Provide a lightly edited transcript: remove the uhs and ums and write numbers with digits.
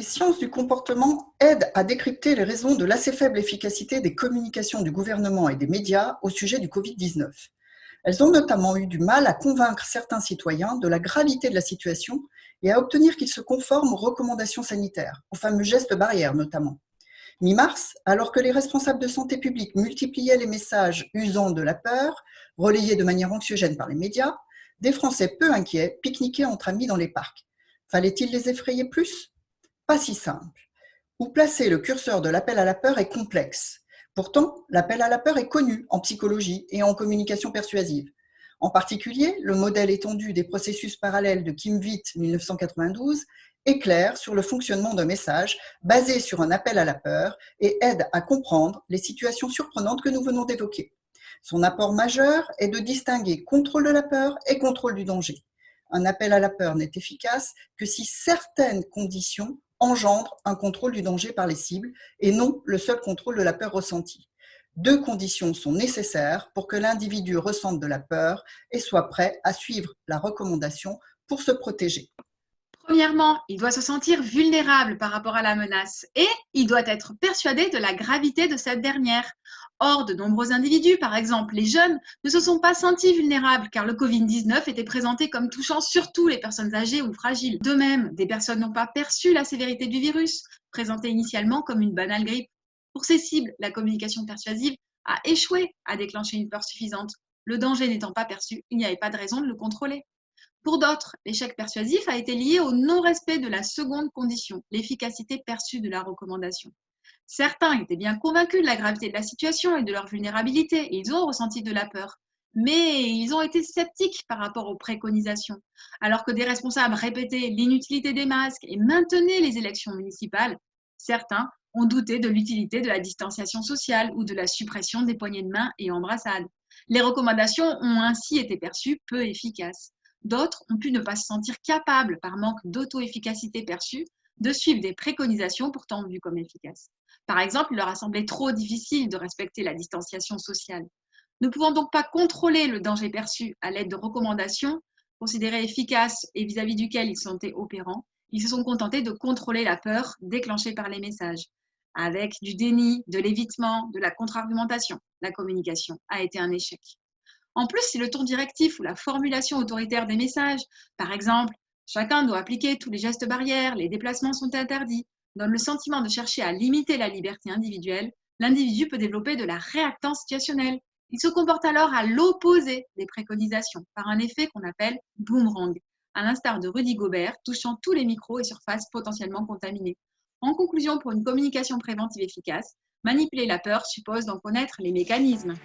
sciences du comportement aident à décrypter les raisons de l'assez faible efficacité des communications du gouvernement et des médias au sujet du Covid-19. Elles ont notamment eu du mal à convaincre certains citoyens de la gravité de la situation et à obtenir qu'ils se conforment aux recommandations sanitaires, aux fameux gestes barrières notamment. Mi-mars, alors que les responsables de santé publique multipliaient les messages usant de la peur, relayés de manière anxiogène par les médias, des Français peu inquiets pique-niquaient entre amis dans les parcs. Fallait-il les effrayer plus ? Pas si simple. Où placer le curseur de l'appel à la peur est complexe. Pourtant, l'appel à la peur est connu en psychologie et en communication persuasive. En particulier, le modèle étendu des processus parallèles de Kim Witt 1992 est clair sur le fonctionnement d'un message basé sur un appel à la peur et aide à comprendre les situations surprenantes que nous venons d'évoquer. Son apport majeur est de distinguer contrôle de la peur et contrôle du danger. Un appel à la peur n'est efficace que si certaines conditions engendrent un contrôle du danger par les cibles et non le seul contrôle de la peur ressentie. Deux conditions sont nécessaires pour que l'individu ressente de la peur et soit prêt à suivre la recommandation pour se protéger. Premièrement, il doit se sentir vulnérable par rapport à la menace et il doit être persuadé de la gravité de cette dernière. Or, de nombreux individus, par exemple les jeunes, ne se sont pas sentis vulnérables car le Covid-19 était présenté comme touchant surtout les personnes âgées ou fragiles. De même, des personnes n'ont pas perçu la sévérité du virus, présenté initialement comme une banale grippe. Pour ces cibles, la communication persuasive a échoué à déclencher une peur suffisante. Le danger n'étant pas perçu, il n'y avait pas de raison de le contrôler. Pour d'autres, l'échec persuasif a été lié au non-respect de la seconde condition, l'efficacité perçue de la recommandation. Certains étaient bien convaincus de la gravité de la situation et de leur vulnérabilité, et ils ont ressenti de la peur. Mais ils ont été sceptiques par rapport aux préconisations. Alors que des responsables répétaient l'inutilité des masques et maintenaient les élections municipales, certains ont douté de l'utilité de la distanciation sociale ou de la suppression des poignées de main et embrassades. Les recommandations ont ainsi été perçues peu efficaces. D'autres ont pu ne pas se sentir capables, par manque d'auto-efficacité perçue, de suivre des préconisations pourtant vues comme efficaces. Par exemple, il leur a semblé trop difficile de respecter la distanciation sociale. Ne pouvant donc pas contrôler le danger perçu à l'aide de recommandations considérées efficaces et vis-à-vis duquel ils sont opérants, ils se sont contentés de contrôler la peur déclenchée par les messages, avec du déni, de l'évitement, de la contre-argumentation. La communication a été un échec. En plus, si le ton directif ou la formulation autoritaire des messages, par exemple, chacun doit appliquer tous les gestes barrières, les déplacements sont interdits, donne le sentiment de chercher à limiter la liberté individuelle, l'individu peut développer de la réactance situationnelle. Il se comporte alors à l'opposé des préconisations, par un effet qu'on appelle boomerang, à l'instar de Rudy Gobert, touchant tous les micros et surfaces potentiellement contaminées. En conclusion, pour une communication préventive efficace, manipuler la peur suppose d'en connaître les mécanismes.